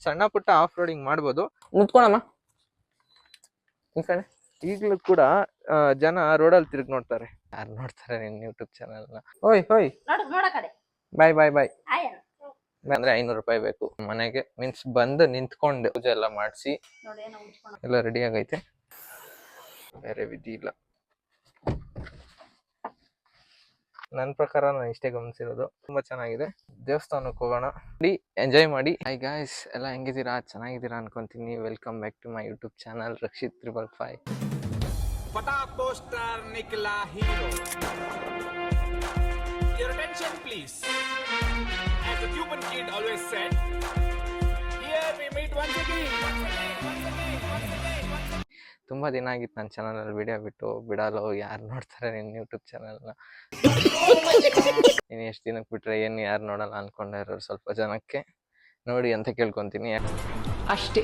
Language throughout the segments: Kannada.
ಸಣ್ಣ ಪುಟ್ಟ ಆಫ್ ರೋಡಿಂಗ್ ಮಾಡ್ಬೋದು. ಮುತ್ಕೊಳಮ್ಮ ಈ ಕಡೆ. ಈಗಲೂ ಕೂಡ ಜನ ರೋಡಲ್ಲಿ ತಿರುಗಿ ನೋಡ್ತಾರೆ. ಯಾರು ನೋಡ್ತಾರೆ ನಿನ್ನ ಯೂಟ್ಯೂಬ್ ಚಾನಲ್ನ? ಓಯ್ ಓಯ್ ಬಾಯ್ ಬಾಯ್ ಬಾಯ್. ಅಂದ್ರೆ 500 ರೂಪಾಯಿ ಬೇಕು ಮನೆಗೆ. ಮೀನ್ಸ್ ಬಂದು ನಿಂತ್ಕೊಂಡು ಪೂಜೆ ಎಲ್ಲ ಮಾಡಿಸಿ ಎಲ್ಲ ರೆಡಿ ಆಗೈತೆ. ಬೇರೆ ವಿಧಿ ಇಲ್ಲ. ನನ್ನ ಪ್ರಕಾರ ನಾನು ಇಷ್ಟೇ ಗಮನಿಸಿರೋದು. ತುಂಬಾ ಚೆನ್ನಾಗಿದೆ. ದೇವಸ್ಥಾನಕ್ಕೆ ಹೋಗೋಣ, ಎಂಜಾಯ್ ಮಾಡಿ. ಹೈ ಗಾಯ್ಸ್, ಎಲ್ಲ ಹೆಂಗಿದ್ದೀರಾ? ಚೆನ್ನಾಗಿದ್ದೀರಾ ಅನ್ಕೊಂತೀನಿ. Welcome back to my YouTube channel Rakshit 555. Phata Poster Nikla Hero. Your attention please. As the Cuban kid always said, here we meet once again. ತುಂಬಾ ದಿನ ಆಗಿತ್ತು ನನ್ನ ಚಾನಲಲ್ಲಿ ವಿಡಿಯೋ ಬಿಡಲು. ಯಾರು ನೋಡ್ತಾರೆ ನಿನ್ನ ಯೂಟ್ಯೂಬ್ ಚಾನಲ್ನ? ಇನ್ನು ಎಷ್ಟು ದಿನಕ್ಕೆ ಬಿಟ್ರೆ ಏನು ಯಾರು ನೋಡಲ್ಲ ಅನ್ಕೊಂಡಿರೋರು ಸ್ವಲ್ಪ ಜನಕ್ಕೆ ನೋಡಿ ಅಂತ ಕೇಳ್ಕೊತೀನಿ ಅಷ್ಟೇ.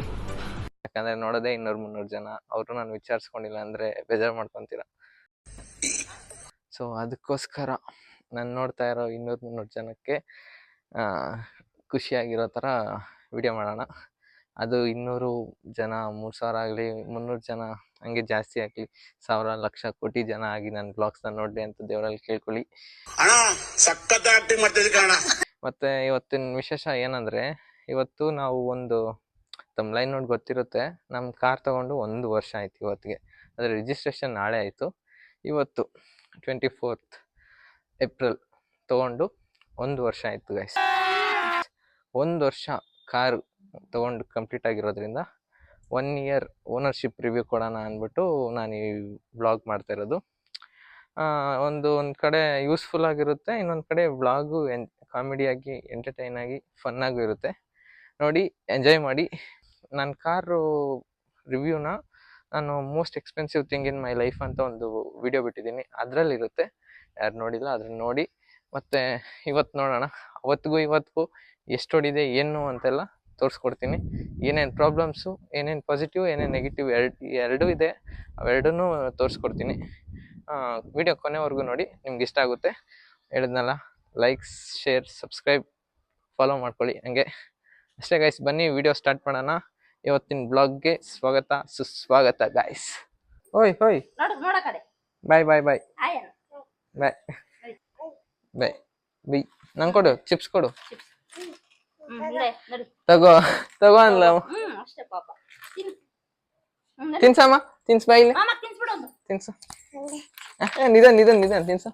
ಯಾಕಂದ್ರೆ ನೋಡೋದೇ 200-300 ಜನ. ಅವರು ನಾನು ವಿಚಾರಿಸ್ಕೊಂಡಿಲ್ಲ ಅಂದ್ರೆ ಬೇಜಾರು ಮಾಡ್ಕೊತೀರ. ಸೊ ಅದಕ್ಕೋಸ್ಕರ ನಾನು ನೋಡ್ತಾ ಇರೋ 200-300 ಜನಕ್ಕೆ ಖುಷಿಯಾಗಿರೋ ಥರ ವಿಡಿಯೋ ಮಾಡೋಣ. ಅದು 200 ಜನ 3000 ಆಗಲಿ, 300 ಜನ ಹಂಗೆ ಜಾಸ್ತಿ ಆಗಲಿ, 1000 ಲಕ್ಷ ಕೋಟಿ ಜನ ಆಗಿ ನನ್ನ ಬ್ಲಾಗ್ಸ್ನ ನೋಡ್ಲಿ ಅಂತ ದೇವರಲ್ಲಿ ಕೇಳ್ಕೊಳ್ಳಿ. ಮತ್ತೆ ಇವತ್ತಿನ ವಿಶೇಷ ಏನಂದ್ರೆ, ಇವತ್ತು ನಾವು ಒಂದು ತಮ್ಲೈನ್ ನೋಡಿ ಗೊತ್ತಿರುತ್ತೆ, ನಮ್ಮ ಕಾರ್ ತಗೊಂಡು 1 ವರ್ಷ ಆಯ್ತು ಇವತ್ತಿಗೆ. ಅದರ ರಿಜಿಸ್ಟ್ರೇಷನ್ ನಾಳೆ ಆಯಿತು. ಇವತ್ತು 24th ಏಪ್ರಿಲ್ ತಗೊಂಡು 1 ವರ್ಷ ಆಯಿತು ಗೈಸ್. 1 ವರ್ಷ ಕಾರು ತಗೊಂಡು ಕಂಪ್ಲೀಟ್ ಆಗಿರೋದ್ರಿಂದ 1 ಇಯರ್ ಓನರ್ಶಿಪ್ ರಿವ್ಯೂ ಕೊಡೋಣ ಅಂದ್ಬಿಟ್ಟು ನಾನು ಈ ವ್ಲಾಗ್ ಮಾಡ್ತಾ ಇರೋದು. ಒಂದು ಕಡೆ ಯೂಸ್ಫುಲ್ ಆಗಿರುತ್ತೆ, ಇನ್ನೊಂದು ಕಡೆ ವ್ಲಾಗು ಕಾಮಿಡಿಯಾಗಿ, ಎಂಟರ್ಟೈನ್ ಆಗಿ, ಫನ್ನಾಗೂ ಇರುತ್ತೆ. ನೋಡಿ, ಎಂಜಾಯ್ ಮಾಡಿ. ನನ್ನ ಕಾರು ರಿವ್ಯೂನ ನಾನು most expensive thing in my life ಅಂತ ಒಂದು ವಿಡಿಯೋ ಬಿಟ್ಟಿದ್ದೀನಿ, ಅದರಲ್ಲಿರುತ್ತೆ. ಯಾರು ನೋಡಿಲ್ಲ ಅದನ್ನು ನೋಡಿ. ಮತ್ತು ಇವತ್ತು ನೋಡೋಣ, ಅವತ್ತಿಗೂ ಇವತ್ತಿಗೂ ಎಷ್ಟು ಹೊಡಿದೆ ಏನು ಅಂತೆಲ್ಲ ತೋರಿಸ್ಕೊಡ್ತೀನಿ. ಏನೇನು ಪ್ರಾಬ್ಲಮ್ಸು, ಏನೇನು ಪಾಸಿಟಿವ್, ಏನೇನು ನೆಗೆಟಿವ್ ಎರಡೂ ಇದೆ, ಅವೆರಡನ್ನೂ ತೋರಿಸ್ಕೊಡ್ತೀನಿ. ವಿಡಿಯೋ ಕೊನೆವರೆಗೂ ನೋಡಿ, ನಿಮ್ಗೆ ಇಷ್ಟ ಆಗುತ್ತೆ. ಹೇಳಿದ್ನಲ್ಲ, ಲೈಕ್ಸ್, ಶೇರ್, ಸಬ್ಸ್ಕ್ರೈಬ್, ಫಾಲೋ ಮಾಡ್ಕೊಳ್ಳಿ ಹಂಗೆ. ಅಷ್ಟೇ ಗೈಸ್, ಬನ್ನಿ ವಿಡಿಯೋ ಸ್ಟಾರ್ಟ್ ಮಾಡೋಣ. ಇವತ್ತಿನ ಬ್ಲಾಗ್ಗೆ ಸ್ವಾಗತ ಸುಸ್ವಾಗತ ಗೈಸ್. ಓಯ್ ಓಯ್ ಬಾಯ್ ಬಾಯ್ ಬಾಯ್ ಬಾಯ್ ಬಾಯ್ ಬೈ. ನಂಗೆ ಕೊಡು, ಚಿಪ್ಸ್ ಕೊಡು. ತಗೋ ತಗೋ ಅನ್ಲ. ತಿನ್ಸಮ್ಮ, ತಿನ್ಸ್ ಬಾ ಇಲ್ಲಿ, ತಿನ್ಸ. ನಿಧಾನ ತಿನ್ಸ.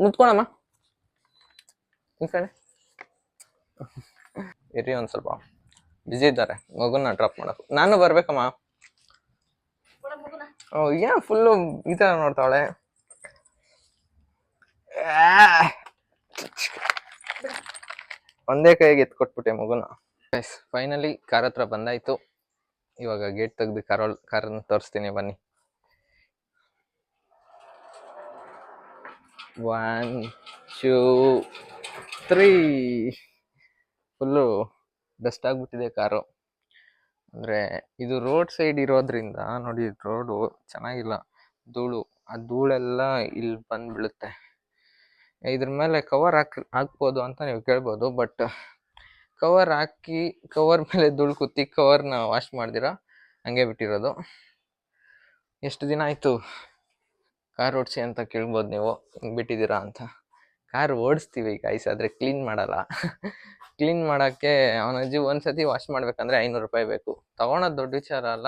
ಮುತ್ಕೊಳಮ್ಮ ಈ ಕಡೆ. ಇರಿ, ಒಂದು ಸ್ವಲ್ಪ ಬಿಸಿ ಇದ್ದಾರೆ, ಮಗುನ ಡ್ರಾಪ್ ಮಾಡಕ್ಕೆ. ನಾನು ಬರ್ಬೇಕಮ್ಮ. ಏನ್ ಫುಲ್ಲು ಈ ಥರ ನೋಡ್ತಾವಳೆ. ಒಂದೇ ಕೈಗೆ ಎತ್ಕೊಟ್ಬಿಟ್ಟೆ ಮಗುನ. ಫೈನಲಿ ಕಾರ್ ಹತ್ರ ಬಂದಾಯ್ತು. ಇವಾಗ ಗೇಟ್ ತೆಗ್ದು ಕಾರನ್ನು ತೋರಿಸ್ತೀನಿ, ಬನ್ನಿ. 1 2 3. ಫುಲ್ಲು ಡಸ್ಟ್ ಆಗಿಬಿಟ್ಟಿದೆ ಕಾರು. ಅಂದರೆ ಇದು ರೋಡ್ ಸೈಡ್ ಇರೋದ್ರಿಂದ ನೋಡಿ, ರೋಡು ಚೆನ್ನಾಗಿಲ್ಲ, ಧೂಳು. ಆ ಧೂಳೆಲ್ಲ ಇಲ್ಲಿ ಬಂದು ಬೀಳುತ್ತೆ. ಇದ್ರ ಮೇಲೆ ಕವರ್ ಹಾಕ್ಬೋದು ಅಂತ ನೀವು ಕೇಳ್ಬೋದು, ಬಟ್ ಕವರ್ ಹಾಕಿ ಕವರ್ ಮೇಲೆ ಧೂಳು ಕುತ್ತಿ ಕವರ್ನ ವಾಶ್ ಮಾಡ್ದಿರ ಹಂಗೆ ಬಿಟ್ಟಿರೋದು. ಎಷ್ಟು ದಿನ ಆಯಿತು ಕಾರ್ ಓಡಿಸಿ ಅಂತ ಕೇಳ್ಬೋದು ನೀವು, ಹಿಂಗೆ ಬಿಟ್ಟಿದ್ದೀರಾ ಅಂತ. ಕಾರ್ ಓಡಿಸ್ತೀವಿ ಗೈಸ್, ಆದರೆ ಕ್ಲೀನ್ ಮಾಡಲ್ಲ. ಕ್ಲೀನ್ ಮಾಡೋಕ್ಕೆ ಅವನ ಅಜ್ಜಿ ಒಂದ್ಸತಿ ವಾಶ್ ಮಾಡ್ಬೇಕಂದ್ರೆ 500 ರೂಪಾಯಿ ಬೇಕು. ತೊಗೊಳೋದು ದೊಡ್ಡ ವಿಚಾರ ಅಲ್ಲ,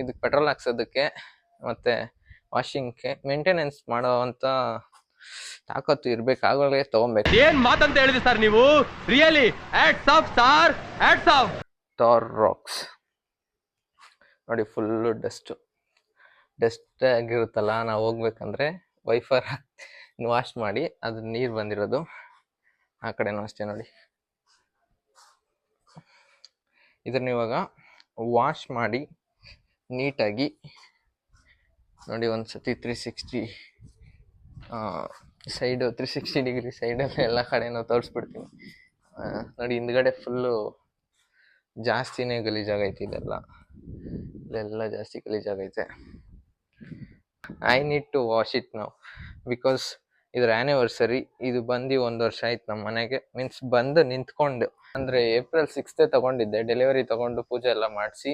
ಇದಕ್ಕೆ ಪೆಟ್ರೋಲ್ ಹಾಕ್ಸೋದಕ್ಕೆ ಮತ್ತು ವಾಷಿಂಗ್ಗೆ ಮೇಂಟೆನೆನ್ಸ್ ಮಾಡೋ ಅಂತ ತಾಕತ್ತು ಇರ್ಬೇಕು, ಆವಾಗಲೇ ತೊಗೊಬೇಕು. ಏನ್ ಮಾತಂತ ಹೇಳಿದ್ರಿ ಸರ್ ನೀವು? Really hats off sir, hats off. Tar rocks ನೋಡಿ, ಫುಲ್ಲು ಡಸ್ಟ್ ಆಗಿರುತ್ತಲ್ಲ. ನಾವು ಹೋಗ್ಬೇಕಂದ್ರೆ ವೈಫರ್ ವಾಶ್ ಮಾಡಿ ಅದು ನೀರು ಬಂದಿರೋದು. ಆ ಕಡೆನೂ ಅಷ್ಟೇ ನೋಡಿ. ಇದನ್ನ ಇವಾಗ ವಾಶ್ ಮಾಡಿ ನೀಟಾಗಿ ನೋಡಿ, ಒಂದು ಸತಿ 360 ಸೈಡು 360 ಡಿಗ್ರಿ ಸೈಡಲ್ಲಿ ಎಲ್ಲ ಕಡೆನೂ ತೋರಿಸ್ಬಿಡ್ತೀನಿ ನೋಡಿ. ಹಿಂದ್ಗಡೆ ಫುಲ್ಲು ಜಾಸ್ತಿನೇ ಗಲೀಜಾಗೈತೆ, ಇಲ್ಲೆಲ್ಲ ಜಾಸ್ತಿ ಗಲೀಜಾಗೈತೆ. I need to wash it now because ಇದ್ರ ಆ್ಯನಿವರ್ಸರಿ. ಇದು ಬಂದು 1 ವರ್ಷ ಆಯ್ತು ನಮ್ಮ ಮನೆಗೆ. ಮೀನ್ಸ್ ಬಂದು ನಿಂತ್ಕೊಂಡು, ಅಂದರೆ April 6th ತಗೊಂಡಿದ್ದೆ. ಡೆಲಿವರಿ ತಗೊಂಡು ಪೂಜೆ ಎಲ್ಲ ಮಾಡಿಸಿ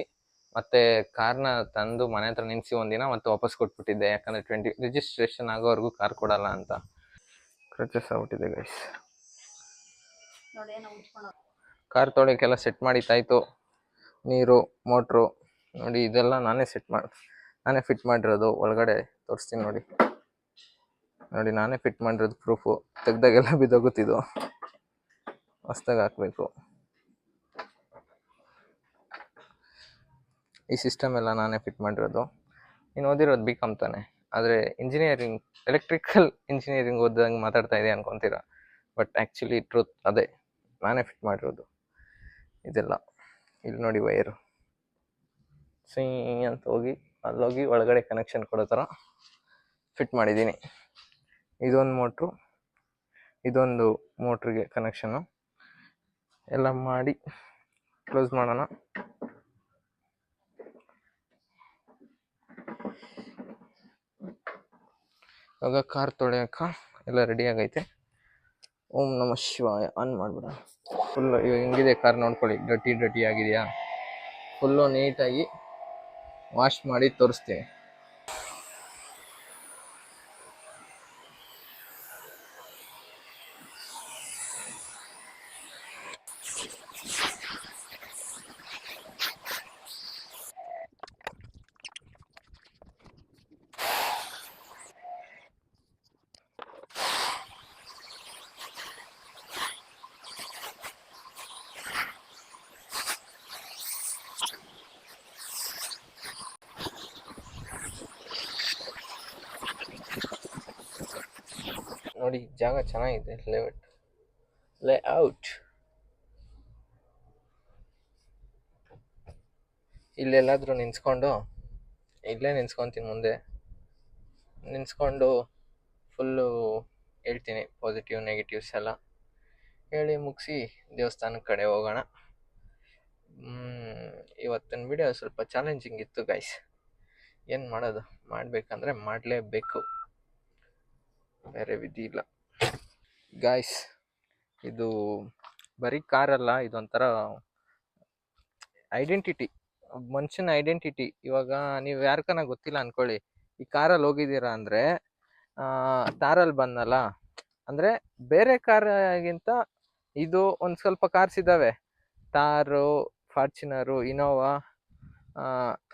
ಮತ್ತೆ ಕಾರ್ನ ತಂದು ಮನೆ ಹತ್ರ ನಿಲ್ಲಿಸಿ ಒಂದಿನ ಮತ್ತೆ ವಾಪಸ್ ಕೊಟ್ಬಿಟ್ಟಿದ್ದೆ. ಯಾಕಂದರೆ ರಿಜಿಸ್ಟ್ರೇಷನ್ ಆಗೋವರೆಗೂ ಕಾರ್ ಕೊಡಲ್ಲ ಅಂತ. ಕ್ರಚಸ್ ಆಗ್ಬಿಟ್ಟಿದೆ ಗೈಸ್. ಕಾರ್ ತೊಳೆಯೋಕ್ಕೆಲ್ಲ ಸೆಟ್ ಮಾಡಿತ್ತಾಯ್ತು. ನೀರು, ಮೋಟ್ರು ನೋಡಿ, ಇದೆಲ್ಲ ನಾನೇ ಫಿಟ್ ಮಾಡಿರೋದು. ಒಳಗಡೆ ತೋರಿಸ್ತೀನಿ ನೋಡಿ. ನಾನೇ ಫಿಟ್ ಮಾಡಿರೋದು ಪ್ರೂಫು. ತೆಗ್ದಾಗೆಲ್ಲ ಬಿದ್ದೋಗುತ್ತಿದ್ದು, ಹೊಸ್ದಾಗಿ ಹಾಕಬೇಕು. ಈ ಸಿಸ್ಟಮ್ ಎಲ್ಲ ನಾನೇ ಫಿಟ್ ಮಾಡಿರೋದು. ನೀನು ಓದಿರೋದು B.Com ತಾನೆ, ಆದರೆ ಇಂಜಿನಿಯರಿಂಗ್, ಎಲೆಕ್ಟ್ರಿಕಲ್ ಇಂಜಿನಿಯರಿಂಗ್ ಓದಿದಂಗೆ ಮಾತಾಡ್ತಾ ಇದೆ ಅನ್ಕೊತೀರಾ. ಬಟ್ ಆ್ಯಕ್ಚುಲಿ ಟ್ರೂತ್ ಅದೇ, ನಾನೇ ಫಿಟ್ ಮಾಡಿರೋದು ಇದೆಲ್ಲ. ಇಲ್ಲಿ ನೋಡಿ ವೈರು ಸೀ ಅಂತ ಹೋಗಿ ಅಲ್ಲೋಗಿ ಒಳಗಡೆ ಕನೆಕ್ಷನ್ ಕೊಡೋ ಥರ ಫಿಟ್ ಮಾಡಿದ್ದೀನಿ. ಇದೊಂದು ಮೋಟ್ರಿಗೆ ಕನೆಕ್ಷನ್ನು ಎಲ್ಲ ಮಾಡಿ ಕ್ಲೋಸ್ ಮಾಡೋಣ. ಇವಾಗ ಕಾರ್ ತೊಳೆಯೋಕೆ ಎಲ್ಲ ರೆಡಿ ಆಗೈತೆ. ಓಂ ನಮಃ ಶಿವಾಯ ಆನ್ ಮಾಡಿಬಿಡ. ಫುಲ್ಲು ಇವಾಗ ಹೆಂಗಿದೆ ಕಾರ್ ನೋಡ್ಕೊಳ್ಳಿ. ಡರ್ಟಿ ಆಗಿದೆಯಾ? ಫುಲ್ಲು ನೀಟಾಗಿ ವಾಶ್ ಮಾಡಿ ತೋರಿಸ್ತೀನಿ. ನೋಡಿ ಜಾಗ ಚೆನ್ನಾಗಿದೆ. ಲೇಔಟ್ ಇಲ್ಲೆಲ್ಲಾದರೂ ಇಲ್ಲೇ ನಿನ್ಸ್ಕೊತೀನಿ. ಮುಂದೆ ನಿನ್ಸ್ಕೊಂಡು ಫುಲ್ಲು ಹೇಳ್ತೀನಿ ಪಾಸಿಟಿವ್ ನೆಗೆಟಿವ್ಸ್ ಎಲ್ಲ ಹೇಳಿ ಮುಗಿಸಿ ದೇವಸ್ಥಾನದ ಕಡೆ ಹೋಗೋಣ. ಇವತ್ತಿನ ವಿಡಿಯೋ ಸ್ವಲ್ಪ ಚಾಲೆಂಜಿಂಗ್ ಇತ್ತು ಗೈಸ್. ಏನು ಮಾಡೋದು, ಮಾಡಬೇಕಂದ್ರೆ ಮಾಡಲೇಬೇಕು, ಬೇರೆ ವಿಧಿ ಇಲ್ಲ ಗಾಯ್ಸ್. ಇದು ಬರೀ ಕಾರಲ್ಲ, ಇದೊಂಥರ ಐಡೆಂಟಿಟಿ, ಮನುಷ್ಯನ ಐಡೆಂಟಿಟಿ. ಇವಾಗ ನೀವು ಯಾರ್ಕನ ಗೊತ್ತಿಲ್ಲ ಅಂದ್ಕೊಳ್ಳಿ, ಈ ಕಾರಲ್ಲಿ ಹೋಗಿದ್ದೀರಾ ಅಂದರೆ, ತಾರಲ್ಲಿ ಬಂದಲ್ಲ ಅಂದರೆ ಬೇರೆ ಕಾರ್ಗಿಂತ ಇದು ಒಂದು ಸ್ವಲ್ಪ ಕಾರ್ಸ್ ಇದ್ದಾವೆ. ತಾರು, ಫಾರ್ಚುನರು, ಇನೋವಾ,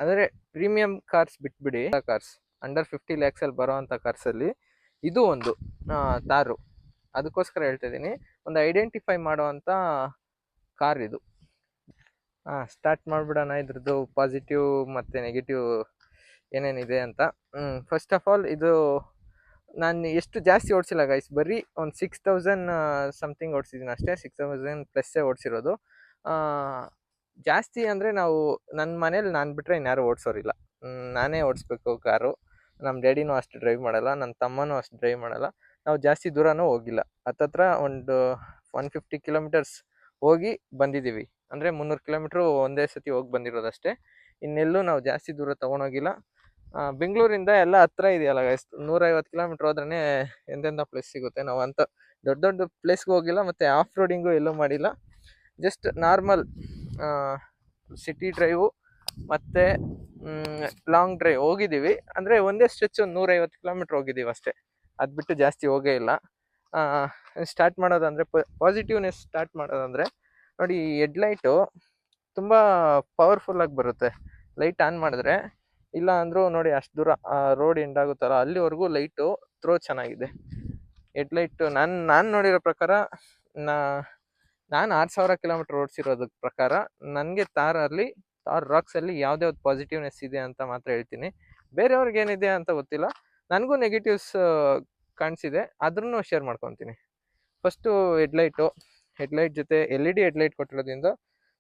ಅಂದರೆ ಪ್ರೀಮಿಯಂ ಕಾರ್ಸ್ ಬಿಟ್ಬಿಡಿ, ಕಾರ್ಸ್ ಅಂಡರ್ 50 lakhs ಬರೋ ಅಂಥ ಕಾರ್ಸಲ್ಲಿ ಇದು ಒಂದು ತಾರು. ಅದಕ್ಕೋಸ್ಕರ ಹೇಳ್ತಾ ಇದ್ದೀನಿ, ಒಂದು ಐಡೆಂಟಿಫೈ ಮಾಡುವಂಥ ಕಾರ್ ಇದು. ಸ್ಟಾರ್ಟ್ ಮಾಡಿಬಿಡೋಣ ಇದ್ರದ್ದು ಪಾಸಿಟಿವ್ ಮತ್ತು ನೆಗೆಟಿವ್ ಏನೇನಿದೆ ಅಂತ. ಫಸ್ಟ್ ಆಫ್ ಆಲ್, ಇದು ನಾನು ಎಷ್ಟು ಜಾಸ್ತಿ ಓಡಿಸಿಲ್ಲ ಗೈಸ್, ಬರೀ ಒಂದು 6000 ಸಮಥಿಂಗ್ ಓಡಿಸಿದ್ದೀನಿ ಅಷ್ಟೇ. 6000 ಪ್ಲಸ್ಸೇ ಓಡಿಸಿರೋದು. ಜಾಸ್ತಿ ಅಂದರೆ ನನ್ನ ಮನೇಲಿ ನಾನು ಬಿಟ್ಟರೆ ಇನ್ಯಾರು ಓಡಿಸೋರಿಲ್ಲ, ನಾನೇ ಓಡಿಸ್ಬೇಕು ಕಾರು. ನಮ್ಮ ಡ್ಯಾಡಿನೂ ಅಷ್ಟು ಡ್ರೈವ್ ಮಾಡಲ್ಲ, ನನ್ನ ತಮ್ಮನೂ ಅಷ್ಟು ಡ್ರೈವ್ ಮಾಡಲ್ಲ. ನಾವು ಜಾಸ್ತಿ ದೂರನೂ ಹೋಗಿಲ್ಲ, ಹತ್ತತ್ರ ಒಂದು 150 kilometers ಹೋಗಿ ಬಂದಿದ್ದೀವಿ. ಅಂದರೆ 300 kilometers ಒಂದೇ ಸತಿ ಹೋಗಿ ಬಂದಿರೋದಷ್ಟೇ. ಇನ್ನೆಲ್ಲೂ ನಾವು ಜಾಸ್ತಿ ದೂರ ತೊಗೊಂಡೋಗಿಲ್ಲ. ಬೆಂಗಳೂರಿಂದ ಎಲ್ಲ ಹತ್ರ ಇದೆಯಲ್ಲ ಗೈಸ್, 150 kilometers ಹೋದ್ರೇ ಎಂತೆಂಥ ಪ್ಲೇಸ್ ಸಿಗುತ್ತೆ. ನಾವು ಅಂಥ ದೊಡ್ಡ ಪ್ಲೇಸ್ಗೆ ಹೋಗಿಲ್ಲ, ಮತ್ತು ಆಫ್ ರೋಡಿಂಗು ಎಲ್ಲೂ ಮಾಡಿಲ್ಲ. ಜಸ್ಟ್ ನಾರ್ಮಲ್ ಸಿಟಿ ಡ್ರೈವು ಮತ್ತು ಲಾಂಗ್ ಡ್ರೈವ್ ಹೋಗಿದ್ದೀವಿ. ಅಂದರೆ ಒಂದೇ ಸ್ಟ್ರೆಚ್ 150 kilometers ಹೋಗಿದ್ದೀವಿ ಅಷ್ಟೇ, ಅದು ಬಿಟ್ಟು ಜಾಸ್ತಿ ಹೋಗೇ ಇಲ್ಲ. ಸ್ಟಾರ್ಟ್ ಮಾಡೋದಂದರೆ ಪಾಸಿಟಿವ್ನೆಸ್ ಸ್ಟಾರ್ಟ್ ಮಾಡೋದಂದರೆ ನೋಡಿ, ಹೆಡ್ಲೈಟು ತುಂಬ ಪವರ್ಫುಲ್ಲಾಗಿ ಬರುತ್ತೆ ಲೈಟ್ ಆನ್ ಮಾಡಿದ್ರೆ. ಇಲ್ಲ ಅಂದರೂ ನೋಡಿ, ಅಷ್ಟು ದೂರ ರೋಡ್ ಎಂಡ್ ಆಗುತ್ತಲ್ಲ ಅಲ್ಲಿವರೆಗೂ ಲೈಟು ಥ್ರೋ ಚೆನ್ನಾಗಿದೆ. ಹೆಡ್ಲೈಟು ನಾನು ನೋಡಿರೋ ಪ್ರಕಾರ, ನಾನು 6000 kilometers ಓಡಿಸಿರೋದಕ್ಕೆ ಪ್ರಕಾರ ನನಗೆ ತಾರ್ ರಾಕ್ಸಲ್ಲಿ ಯಾವುದೇ ಪಾಸಿಟಿವ್ನೆಸ್ ಇದೆ ಅಂತ ಮಾತ್ರ ಹೇಳ್ತೀನಿ. ಬೇರೆಯವ್ರಿಗೆ ಏನಿದೆ ಅಂತ ಗೊತ್ತಿಲ್ಲ. ನನಗೂ ನೆಗೆಟಿವ್ಸ್ ಕಾಣಿಸಿದೆ, ಅದನ್ನು ಶೇರ್ ಮಾಡ್ಕೊತೀನಿ. ಫಸ್ಟು ಹೆಡ್ಲೈಟ್ ಜೊತೆ LED ಹೆಡ್ಲೈಟ್ ಕೊಟ್ಟಿರೋದ್ರಿಂದ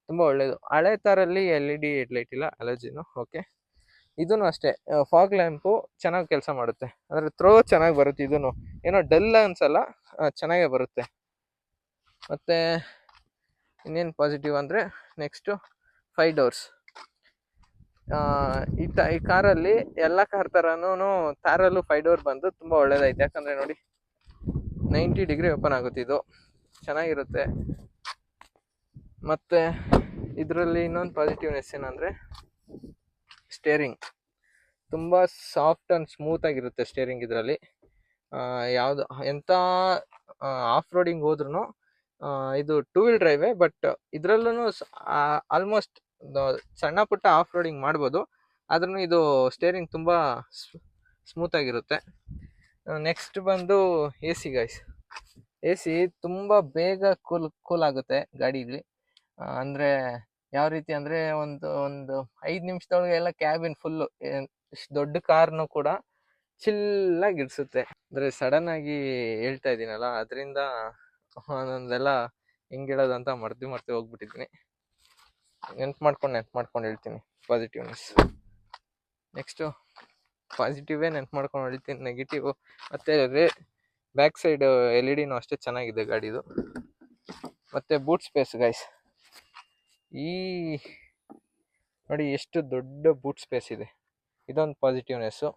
ತುಂಬ ಒಳ್ಳೆಯದು. ಹಳೆ ತಾರಲ್ಲಿ LED ಹೆಡ್ಲೈಟ್ ಇಲ್ಲ, ಅಲರ್ಜಿನು. ಓಕೆ, ಇದೂ ಅಷ್ಟೇ. ಫಾಗ್ ಲ್ಯಾಂಪು ಚೆನ್ನಾಗಿ ಕೆಲಸ ಮಾಡುತ್ತೆ, ಅಂದರೆ ಥ್ರೋ ಚೆನ್ನಾಗಿ ಬರುತ್ತೆ. ಇದೂ ಏನೋ ಡಲ್ ಅನ್ಸಲ್ಲ, ಚೆನ್ನಾಗೇ ಬರುತ್ತೆ. ಮತ್ತು ಇನ್ನೇನು ಪಾಸಿಟಿವ್ ಅಂದರೆ ನೆಕ್ಸ್ಟು 5 doors. ಈ ಕಾರಲ್ಲಿ ಎಲ್ಲ ಕಾರ್ ಥರನೂ ತಾರಲ್ಲೂ 5 door ಬಂದು ತುಂಬ ಒಳ್ಳೇದೈತೆ. ಯಾಕಂದರೆ ನೋಡಿ, 90 ಡಿಗ್ರಿ ಓಪನ್ ಆಗುತ್ತೆ ಇದು, ಚೆನ್ನಾಗಿರುತ್ತೆ. ಮತ್ತು ಇದರಲ್ಲಿ ಇನ್ನೊಂದು ಪಾಸಿಟಿವ್ನೆಸ್ ಏನಂದರೆ ಸ್ಟೇರಿಂಗ್ ತುಂಬ ಸಾಫ್ಟ್ ಆ್ಯಂಡ್ ಸ್ಮೂತಾಗಿರುತ್ತೆ ಸ್ಟೇರಿಂಗ್ ಇದರಲ್ಲಿ. ಯಾವುದು ಎಂಥ ಆಫ್ ರೋಡಿಂಗ್ ಹೋದ್ರೂ ಇದು 2 ವೀಲ್ ಡ್ರೈವೇ, ಬಟ್ ಇದರಲ್ಲೂ ಆಲ್ಮೋಸ್ಟ್ ಸಣ್ಣ ಪುಟ್ಟ ಆಫ್ ರೋಡಿಂಗ್ ಮಾಡ್ಬೋದು, ಆದ್ರೂ ಇದು ಸ್ಟೇರಿಂಗ್ ತುಂಬ ಸ್ಮೂತಾಗಿರುತ್ತೆ. ನೆಕ್ಸ್ಟ್ ಬಂದು A C guys. A C ತುಂಬ ಬೇಗ ಕೂಲ್ ಆಗುತ್ತೆ ಗಾಡೀಲಿ. ಅಂದರೆ ಯಾವ ರೀತಿ ಅಂದರೆ ಒಂದು 5 ನಿಮಿಷದೊಳಗೆ ಎಲ್ಲ ಕ್ಯಾಬಿನ್ ಫುಲ್ಲು, ದೊಡ್ಡ ಕಾರ್ನು ಕೂಡ ಚಿಲ್ಲಾಗಿ ಇರಿಸುತ್ತೆ. ಅಂದರೆ ಸಡನ್ನಾಗಿ ಹೇಳ್ತಾ ಇದ್ದೀನಲ್ಲ, ಅದರಿಂದ ಒಂದೊಂದೆಲ್ಲ ಹೆಂಗೆ ಹೇಳೋದಂತ ಮರ್ತು ಹೋಗ್ಬಿಟ್ಟಿದ್ದೀನಿ. ನೆನ್ಪು ಮಾಡ್ಕೊಂಡು ಹೇಳ್ತೀನಿ ಪಾಸಿಟಿವ್ನೆಸ್. ನೆಕ್ಸ್ಟು ಪಾಸಿಟಿವೇ ನೆನ್ಪು ಮಾಡ್ಕೊಂಡು ಹೇಳ್ತೀನಿ. ನೆಗೆಟಿವ್ ಮತ್ತು ಬ್ಯಾಕ್ ಸೈಡ್ LED ಅಷ್ಟೇ ಚೆನ್ನಾಗಿದೆ ಗಾಡಿದು. ಮತ್ತು ಬೂಟ್ ಸ್ಪೇಸ್ ಗೈಸ್, ಈ ನೋಡಿ ಎಷ್ಟು ದೊಡ್ಡ ಬೂಟ್ ಸ್ಪೇಸ್ ಇದೆ, ಇದೊಂದು ಪಾಸಿಟಿವ್ನೆಸ್ಸು.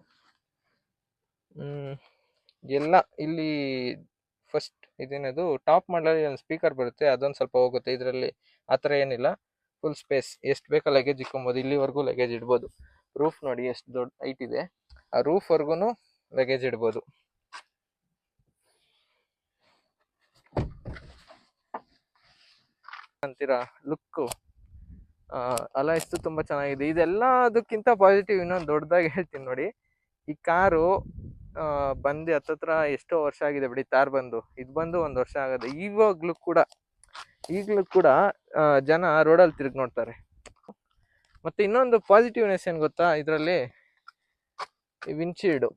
ಎಲ್ಲ ಇಲ್ಲಿ ಫಸ್ಟ್ ಇದೇನದು ಟಾಪ್ ಮಾಡಲಲ್ಲಿ ಒಂದು ಸ್ಪೀಕರ್ ಬರುತ್ತೆ, ಅದೊಂದು ಸ್ವಲ್ಪ ಹೋಗುತ್ತೆ. ಇದರಲ್ಲಿ ಆ ಥರ ಏನಿಲ್ಲ, ಫುಲ್ ಸ್ಪೇಸ್, ಎಷ್ಟು ಬೇಕೋ ಲಗೇಜ್ ಇಟ್ಕೊಬೋದು, ಇಲ್ಲಿವರೆಗೂ ಲಗೇಜ್ ಇಡ್ಬೋದು. ರೂಫ್ ನೋಡಿ ಎಷ್ಟು ದೊಡ್ಡ ಹೈಟ್ ಇದೆ, ಆ ರೂಫ್ವರೆಗೂ ಲಗೇಜ್ ಇಡ್ಬೋದು. ಅಂತೀರಾ ಲುಕ್ಕು ಅಲಾಯ್ಸ್ತು ತುಂಬ ಚೆನ್ನಾಗಿದೆ. ಇದೆಲ್ಲ ಅದಕ್ಕಿಂತ ಪಾಸಿಟಿವ್ ಇನ್ನೊಂದು ದೊಡ್ಡದಾಗಿ ಹೇಳ್ತೀನಿ ನೋಡಿ. ಈ ಕಾರು ಬಂದು ಹತ್ತತ್ರ ಎಷ್ಟೋ ವರ್ಷ ಆಗಿದೆ ಬಿಡಿ, ತಾರ್ ಬಂದು ಇದು ಬಂದು 1 ವರ್ಷ ಆಗೋದು. ಈಗಲೂ ಕೂಡ ಜನ ರೋಡಲ್ಲಿ ತಿರುಗಿ ನೋಡ್ತಾರೆ. ಮತ್ತು ಇನ್ನೊಂದು ಪಾಸಿಟಿವ್ನೆಸ್ ಏನು ಗೊತ್ತಾ, ಇದರಲ್ಲಿ ವಿಂಡ್ಶೀಲ್ಡು.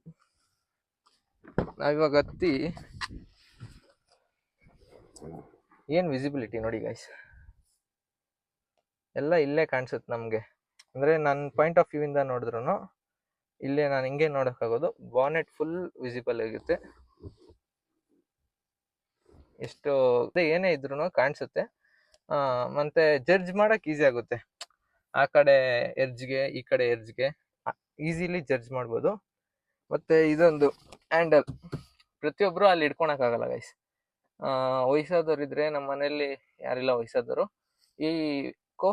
ನಾವಿವಾಗ ಹತ್ತಿ ಏನು ವಿಸಿಬಿಲಿಟಿ ನೋಡಿ ಗೈಸ್, ಎಲ್ಲ ಇಲ್ಲೇ ಕಾಣಿಸುತ್ತೆ ನಮಗೆ. ಅಂದರೆ ನನ್ನ ಪಾಯಿಂಟ್ ಆಫ್ ವ್ಯೂವಿಂದ ನೋಡಿದ್ರೂ ಇಲ್ಲೇ ನಾನು ಹಿಂಗೆ ನೋಡೋಕ್ಕಾಗೋದು. ಬಾನೆಟ್ ಫುಲ್ ವಿಸಿಬಲ್ ಆಗುತ್ತೆ, ಎಷ್ಟು ಏನೇ ಇದ್ರೂ ಕಾಣಿಸುತ್ತೆ. ಮತ್ತು ಜಡ್ಜ್ ಮಾಡೋಕ್ಕೆ ಈಸಿ ಆಗುತ್ತೆ, ಆ ಕಡೆ ಎರ್ಜ್ಗೆ ಈ ಕಡೆ ಎರ್ಜ್ಗೆ ಈಸಿಲಿ ಜಡ್ಜ್ ಮಾಡ್ಬೋದು. ಮತ್ತು ಇದೊಂದು ಹ್ಯಾಂಡಲ್ ಪ್ರತಿಯೊಬ್ಬರು ಅಲ್ಲಿ ಇಟ್ಕೊಳಕ್ಕಾಗಲ್ಲ ಗೈಸ್. ವಯಸ್ಸಾದವ್ರು ಇದ್ದರೆ, ನಮ್ಮ ಮನೆಯಲ್ಲಿ ಯಾರಿಲ್ಲ ವಯಸ್ಸಾದವರು, ಈ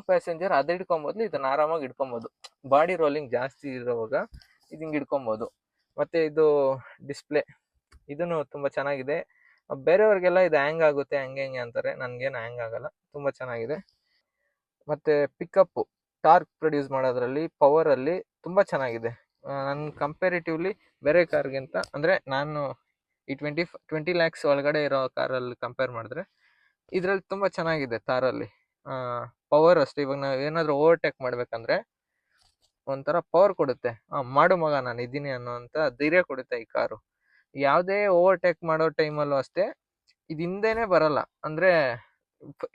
ಪ್ಯಾಸೆಂಜರ್ ಅದು ಹಿಡ್ಕೊಬೋದು, ಇದನ್ನು ಆರಾಮಾಗಿ ಇಟ್ಕೊಬೋದು. ಬಾಡಿ ರೋಲಿಂಗ್ ಜಾಸ್ತಿ ಇರೋವಾಗ ಇದು ಹಿಂಗೆ ಇಟ್ಕೊಬೋದು. ಮತ್ತು ಇದು ಡಿಸ್ಪ್ಲೇ, ಇದೂ ತುಂಬ ಚೆನ್ನಾಗಿದೆ. ಬೇರೆಯವ್ರಿಗೆಲ್ಲ ಇದು ಹ್ಯಾಂಗ್ ಆಗುತ್ತೆ ಹಂಗೆ ಅಂತಾರೆ, ನನಗೇನು ಹ್ಯಾಂಗ್ ಆಗಲ್ಲ, ತುಂಬ ಚೆನ್ನಾಗಿದೆ. ಮತ್ತು ಪಿಕಪ್ಪು, ಟಾರ್ಕ್ ಪ್ರೊಡ್ಯೂಸ್ ಮಾಡೋದ್ರಲ್ಲಿ, ಪವರಲ್ಲಿ ತುಂಬ ಚೆನ್ನಾಗಿದೆ. ನನ್ನ ಕಂಪೇರಿಟಿವ್ಲಿ ಬೇರೆ ಕಾರ್ಗಿಂತ, ಅಂದರೆ ನಾನು ಈ 20 lakhs ಒಳಗಡೆ ಇರೋ ಕಾರಲ್ಲಿ ಕಂಪೇರ್ ಮಾಡಿದ್ರೆ ಇದರಲ್ಲಿ ತುಂಬ ಚೆನ್ನಾಗಿದೆ. ತಾರಲ್ಲಿ ಪವರ್ ಅಷ್ಟೇ. ಇವಾಗ ನಾವು ಏನಾದರೂ ಓವರ್ಟೇಕ್ ಮಾಡಬೇಕಂದ್ರೆ ಒಂಥರ ಪವರ್ ಕೊಡುತ್ತೆ, ಮಾಡು ಮಗ ನಾನು ಇದ್ದೀನಿ ಅನ್ನೋಂಥ ಧೈರ್ಯ ಕೊಡುತ್ತೆ ಈ ಕಾರು. ಯಾವುದೇ ಓವರ್ಟೇಕ್ ಮಾಡೋ ಟೈಮಲ್ಲೂ ಅಷ್ಟೇ ಇದು ಹಿಂದೆನೇ ಬರಲ್ಲ. ಅಂದರೆ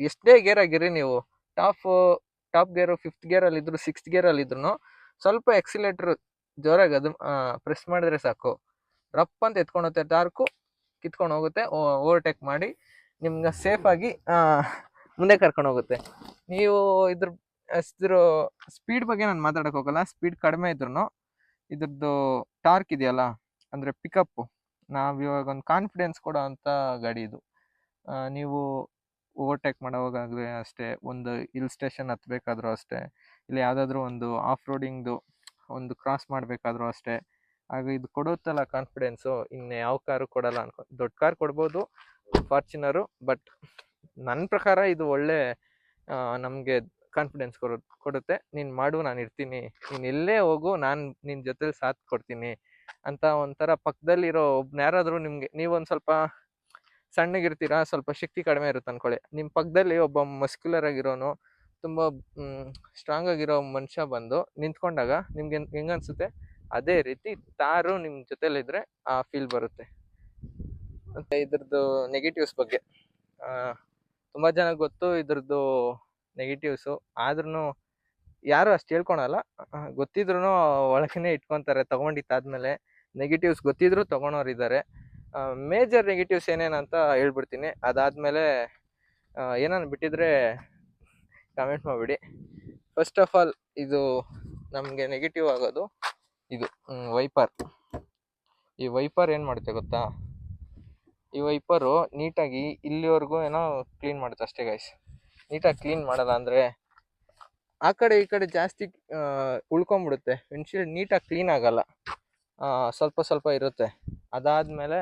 ಎಷ್ಟೇ ಗೇರ್ ಆಗಿರಿ ನೀವು, ಟಾಪ್ ಗೇರು 5th ಗೇರಲ್ಲಿ ಇದ್ರು 6th ಗೇರಲ್ಲಿ ಇದ್ರು ಸ್ವಲ್ಪ ಎಕ್ಸಿಲೇಟ್ರ್ ಜೋರಾಗಿ ಅದು ಪ್ರೆಸ್ ಮಾಡಿದ್ರೆ ಸಾಕು, ರಪ್ ಅಂತ ಎತ್ಕೊಂಡೋಗುತ್ತೆ, ಟಾರ್ಕು ಕಿತ್ಕೊಂಡು ಹೋಗುತ್ತೆ, ಓವರ್ಟೇಕ್ ಮಾಡಿ ನಿಮ್ಗೆ ಸೇಫಾಗಿ ಮುಂದೆ ಕರ್ಕೊಂಡು ಹೋಗುತ್ತೆ. ನೀವು ಇದ್ರ ಸ್ಪೀಡ್ ಬಗ್ಗೆ ನಾನು ಮಾತಾಡೋಕೆ ಹೋಗಲ್ಲ. ಸ್ಪೀಡ್ ಕಡಿಮೆ ಇದ್ರೂ ಇದ್ರದ್ದು ಟಾರ್ಕ್ ಇದೆಯಲ್ಲ, ಅಂದರೆ ಪಿಕಪ್ಪು, ನಾವು ಇವಾಗ ಒಂದು ಕಾನ್ಫಿಡೆನ್ಸ್ ಕೊಡೋ ಅಂಥ ಗಾಡಿ ಇದು. ನೀವು ಓವರ್ಟೇಕ್ ಮಾಡೋವಾಗಲೇ ಅಷ್ಟೇ, ಒಂದು ಹಿಲ್ ಸ್ಟೇಷನ್ ಹತ್ತಬೇಕಾದ್ರೂ ಅಷ್ಟೇ, ಇಲ್ಲ ಯಾವುದಾದ್ರೂ ಒಂದು ಆಫ್ ರೋಡಿಂಗ್ದು ಒಂದು ಕ್ರಾಸ್ ಮಾಡಬೇಕಾದ್ರೂ ಅಷ್ಟೇ, ಆಗ ಇದು ಕೊಡುತ್ತಲ್ಲ ಕಾನ್ಫಿಡೆನ್ಸು, ಇನ್ನು ಯಾವ ಕಾರು ಕೊಡಲ್ಲ ದೊಡ್ಡ ಕಾರ್ ಕೊಡ್ಬೋದು, ಫಾರ್ಚುನರು, ಬಟ್ ನನ್ನ ಪ್ರಕಾರ ಇದು ಒಳ್ಳೆ ನಮಗೆ ಕಾನ್ಫಿಡೆನ್ಸ್ ಕೊಡುತ್ತೆ. ನೀನು ಮಾಡು, ನಾನು ಇರ್ತೀನಿ, ನೀನು ಎಲ್ಲೇ ಹೋಗು, ನಾನು ನಿನ್ನ ಜೊತೆಲಿ ಸಾಥ್ ಕೊಡ್ತೀನಿ ಅಂತ ಒಂಥರ ಪಕ್ಕದಲ್ಲಿರೋ ಒಬ್ಬನ ಯಾರಾದರೂ ನಿಮಗೆ, ನೀವೊಂದು ಸ್ವಲ್ಪ ಸಣ್ಣಗಿರ್ತೀರಾ, ಸ್ವಲ್ಪ ಶಕ್ತಿ ಕಡಿಮೆ ಇರುತ್ತೆ ಅಂದ್ಕೊಳ್ಳಿ, ನಿಮ್ಮ ಪಕ್ಕದಲ್ಲಿ ಒಬ್ಬ ಮಸ್ಕ್ಯುಲರ್ ಆಗಿರೋನು, ತುಂಬ ಸ್ಟ್ರಾಂಗ್ ಆಗಿರೋ ಮನುಷ್ಯ ಬಂದು ನಿಂತ್ಕೊಂಡಾಗ ನಿಮ್ಗೆ ಹೆಂಗನ್ಸುತ್ತೆ, ಅದೇ ರೀತಿ ತಾರು ನಿಮ್ಮ ಜೊತೆಲಿದ್ರೆ ಆ ಫೀಲ್ ಬರುತ್ತೆ. ಮತ್ತು ಇದ್ರದ್ದು ನೆಗೆಟಿವ್ಸ್ ಬಗ್ಗೆ ತುಂಬ ಜನ ಗೊತ್ತು ಇದ್ರದ್ದು ನೆಗೆಟಿವ್ಸು, ಆದ್ರೂ ಯಾರು ಅಷ್ಟು ಹೇಳ್ಕೊಳಲ್ಲ. ಗೊತ್ತಿದ್ರೂ ಒಳಗೇ ಇಟ್ಕೊತಾರೆ ತೊಗೊಂಡಿದ್ದಾದ್ಮೇಲೆ. ನೆಗೆಟಿವ್ಸ್ ಗೊತ್ತಿದ್ರೂ ತೊಗೊಳೋರಿದ್ದಾರೆ. ಮೇಜರ್ ನೆಗೆಟಿವ್ಸ್ ಏನೇನಂತ ಹೇಳ್ಬಿಡ್ತೀನಿ, ಅದಾದಮೇಲೆ ಏನಾನು ಬಿಟ್ಟಿದ್ರೆ ಕಮೆಂಟ್ ಮಾಡಿಬಿಡಿ. ಫಸ್ಟ್ ಆಫ್ ಆಲ್ ಇದು ನಮಗೆ ನೆಗೆಟಿವ್ ಆಗೋದು ಇದು ವೈಪರ್. ಈ ವೈಪರ್ ಏನು ಮಾಡುತ್ತೆ ಗೊತ್ತಾ, ಈ ವೈಪರು ನೀಟಾಗಿ ಇಲ್ಲಿವರೆಗೂ ಏನೋ ಕ್ಲೀನ್ ಮಾಡುತ್ತೆ ಅಷ್ಟೇ ಗೈಸ್. ನೀಟಾಗಿ ಕ್ಲೀನ್ ಮಾಡಲ್ಲ ಅಂದರೆ ಆ ಕಡೆ ಈ ಕಡೆ ಜಾಸ್ತಿ ಉಳ್ಕೊಂಬಿಡುತ್ತೆ. ವಿಂಡ್ಶೀಲ್ಡ್ ನೀಟಾಗಿ ಕ್ಲೀನ್ ಆಗಲ್ಲ, ಸ್ವಲ್ಪ ಸ್ವಲ್ಪ ಇರುತ್ತೆ. ಅದಾದಮೇಲೆ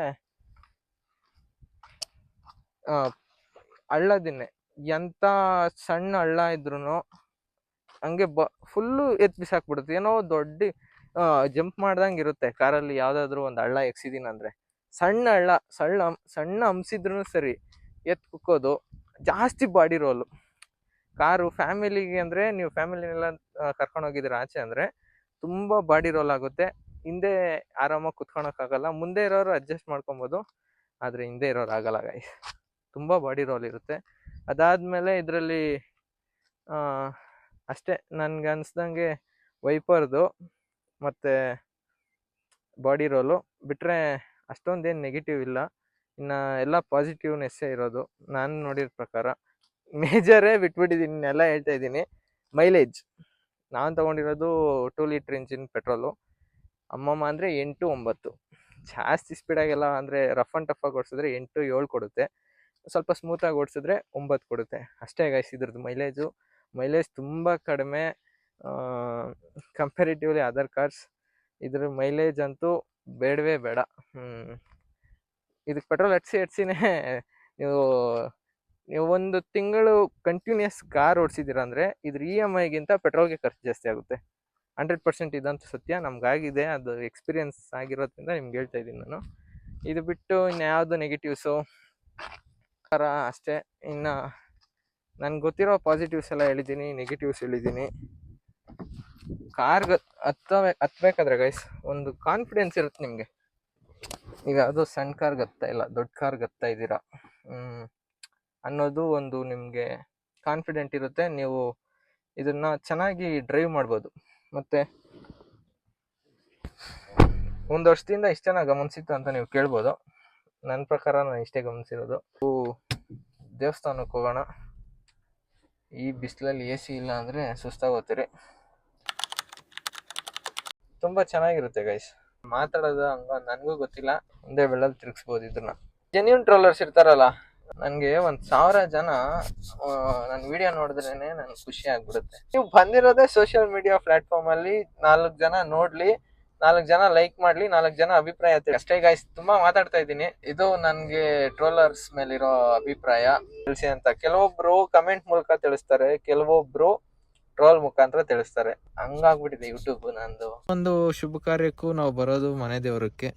ಹಳ್ಳದಿನ್ನೆ ಎಂಥ ಸಣ್ಣ ಹಳ್ಳ ಇದ್ರೂ ಹಂಗೆ ಫುಲ್ಲು ಎತ್ತು ಬಿಸಾಕ್ಬಿಡುತ್ತೆ. ಏನೋ ದೊಡ್ಡ ಜಂಪ್ ಮಾಡ್ದಂಗೆ ಇರುತ್ತೆ ಕಾರಲ್ಲಿ ಯಾವುದಾದ್ರೂ ಒಂದು ಹಳ್ಳ ಎಕ್ಸಿದೀನಿ ಅಂದರೆ. ಸಣ್ಣ ಹಳ್ಳ ಸಣ್ಣ ಹಂಸಿದ್ರೂ ಸರಿ ಎತ್ತು ಕುಕ್ಕೋದು. ಜಾಸ್ತಿ ಬಾಡಿ ರೋಲು. ಕಾರು ಫ್ಯಾಮಿಲಿಗೆ ಅಂದರೆ, ನೀವು ಫ್ಯಾಮಿಲಿನೆಲ್ಲ ಕರ್ಕೊಂಡೋಗಿದ್ದೀರ ಆಚೆ ಅಂದರೆ ತುಂಬ ಬಾಡಿ ರೋಲ್ ಆಗುತ್ತೆ. ಹಿಂದೆ ಆರಾಮಾಗಿ ಕುತ್ಕೊಳಕ್ಕಾಗಲ್ಲ. ಮುಂದೆ ಇರೋರು ಅಡ್ಜಸ್ಟ್ ಮಾಡ್ಕೊಬೋದು, ಆದರೆ ಹಿಂದೆ ಇರೋರು ಆಗಲ್ಲ ಗೈಸ್. ತುಂಬ ಬಾಡಿ ರೋಲ್ ಇರುತ್ತೆ. ಅದಾದಮೇಲೆ ಇದರಲ್ಲಿ ಅಷ್ಟೇ ನನಗೆ ಅನಿಸ್ದಂಗೆ ವೈಪರ್ದು ಮತ್ತು ಬಾಡಿ ರೋಲು ಬಿಟ್ಟರೆ ಅಷ್ಟೊಂದೇನು ನೆಗೆಟಿವ್ ಇಲ್ಲ. ಇನ್ನು ಎಲ್ಲ ಪಾಸಿಟಿವ್ನೆಸ್ಸೇ ಇರೋದು ನಾನು ನೋಡಿರೋ ಪ್ರಕಾರ. ಮೇಜರೇ ಬಿಟ್ಬಿಟ್ಟಿದ್ದೀನಿ, ಇನ್ನೆಲ್ಲ ಹೇಳ್ತಾ ಇದ್ದೀನಿ. ಮೈಲೇಜ್ ನಾನು ತೊಗೊಂಡಿರೋದು 2 ಲೀಟ್ರ್ ಇಂಜಿನ್ ಪೆಟ್ರೋಲು. ಅಮ್ಮಮ್ಮ ಅಂದರೆ 8-9, ಜಾಸ್ತಿ ಸ್ಪೀಡಾಗೆಲ್ಲ ಅಂದರೆ ರಫ್ ಆ್ಯಂಡ್ ಟಫಾಗಿ ಓಡಿಸಿದ್ರೆ 8-7 ಕೊಡುತ್ತೆ. ಸ್ವಲ್ಪ ಸ್ಮೂತಾಗಿ ಓಡಿಸಿದ್ರೆ 9 ಕೊಡುತ್ತೆ ಅಷ್ಟೇ ಗೈಸ್. ಇದ್ರದ್ದು ಮೈಲೇಜ್ ತುಂಬ ಕಡಿಮೆ ಕಂಪ್ಯಾರಿಟಿವ್ಲಿ ಅದರ್ ಕಾರ್ಸ್. ಇದ್ರ ಮೈಲೇಜ್ ಅಂತೂ ಬೇಡವೇ ಬೇಡ. ಇದಕ್ಕೆ ಪೆಟ್ರೋಲ್ ಹಡ್ಸಿನೇ ನೀವು ಒಂದು ತಿಂಗಳು ಕಂಟಿನ್ಯೂಸ್ ಕಾರ್ ಓಡಿಸಿದ್ದೀರ ಅಂದರೆ ಇದ್ರ EMIಗಿಂತ ಪೆಟ್ರೋಲ್ಗೆ ಖರ್ಚು ಜಾಸ್ತಿ ಆಗುತ್ತೆ. 100% ಇದಂತೂ ಸತ್ಯ, ನಮಗಾಗಿದೆ, ಅದು ಎಕ್ಸ್ಪೀರಿಯನ್ಸ್ ಆಗಿರೋದ್ರಿಂದ ನಿಮ್ಗೆ ಹೇಳ್ತಾ ಇದ್ದೀನಿ ನಾನು. ಇದು ಬಿಟ್ಟು ಇನ್ನು ಯಾವುದು ನೆಗೆಟಿವ್ಸು ಅಷ್ಟೇ. ಇನ್ನು ನನಗೆ ಗೊತ್ತಿರೋ ಪಾಸಿಟಿವ್ಸ್ ಎಲ್ಲ ಹೇಳಿದ್ದೀನಿ, ನೆಗೆಟಿವ್ಸ್ ಹೇಳಿದ್ದೀನಿ. ಕಾರ್ಗೆ ಹತ್ಬೇಕಾದ್ರೆ ಗೈಸ್ ಒಂದು ಕಾನ್ಫಿಡೆನ್ಸ್ ಇರುತ್ತೆ ನಿಮಗೆ. ಈಗ ಯಾವುದೋ ಸಣ್ಣ ಕಾರ್ಗೆ ಹತ್ತಾ ಇಲ್ಲ, ದೊಡ್ಡ ಕಾರ್ಗೆ ಹತ್ತಾ ಇದ್ದೀರಾ ಅನ್ನೋದು ಒಂದು ನಿಮಗೆ ಕಾನ್ಫಿಡೆಂಟ್ ಇರುತ್ತೆ. ನೀವು ಇದನ್ನು ಚೆನ್ನಾಗಿ ಡ್ರೈವ್ ಮಾಡ್ಬೋದು. ಮತ್ತು ಒಂದು ವರ್ಷದಿಂದ ಇಷ್ಟೇನ ಗಮನಿಸಿತ್ತು ಅಂತ ನೀವು ಕೇಳ್ಬೋದು. ನನ್ನ ಪ್ರಕಾರ ನಾನು ಇಷ್ಟೇ ಗಮನಿಸಿರೋದು. ದೇವಸ್ಥಾನಕ್ಕೆ ಹೋಗೋಣ. ಈ ಬಿಸಿಲಲ್ಲಿ AC ಇಲ್ಲ ಅಂದರೆ ಸುಸ್ತಾಗೋತೀರಿ. ತುಂಬ ಚೆನ್ನಾಗಿರುತ್ತೆ ಗೈಸ್. ಮಾತಾಡೋದು ಹಂಗ ನನಗೂ ಗೊತ್ತಿಲ್ಲ, ಒಂದೇ ಬೆಳ್ಳಲ್ಲಿ ತಿರುಗಿಸ್ಬೋದು ಇದನ್ನ. ಜೆನ್ಯೂನ್ ಟ್ರೋಲರ್ಸ್ ಇರ್ತಾರಲ್ಲ, ನನಗೆ 1000 ಜನ ನನ್ನ ವಿಡಿಯೋ ನೋಡಿದ್ರೇನೆ ನನಗೆ ಖುಷಿ ಆಗ್ಬಿಡುತ್ತೆ. ನೀವು ಬಂದಿರೋದೇ ಸೋಷಿಯಲ್ ಮೀಡಿಯಾ ಪ್ಲಾಟ್ಫಾರ್ಮಲ್ಲಿ 4 ಜನ ನೋಡಲಿ, 4 ಜನ ಲೈಕ್ ಮಾಡಲಿ, 4 ಜನ ಅಭಿಪ್ರಾಯ ಅಷ್ಟೇ ಗೈಸ್. ತುಂಬ ಮಾತಾಡ್ತಾ ಇದ್ದೀನಿ. ಇದು ನನಗೆ ಟ್ರೋಲರ್ಸ್ ಮೇಲಿರೋ ಅಭಿಪ್ರಾಯ ತಿಳಿಸಿ ಅಂತ. ಕೆಲವೊಬ್ರು ಕಮೆಂಟ್ ಮೂಲಕ ತಿಳಿಸ್ತಾರೆ, ಕೆಲವೊಬ್ರು ಟ್ರೋಲ್ ಮುಖಾಂತರ ತಿಳಿಸ್ತಾರೆ. ಹಂಗಾಗ್ಬಿಟ್ಟಿದೆ ಯೂಟ್ಯೂಬ್ ನಂದು. ಒಂದು ಶುಭ ಕಾರ್ಯಕ್ಕೂ ನಾವು ಬರೋದು ಮನೆ ದೇವರಕ್ಕೆ.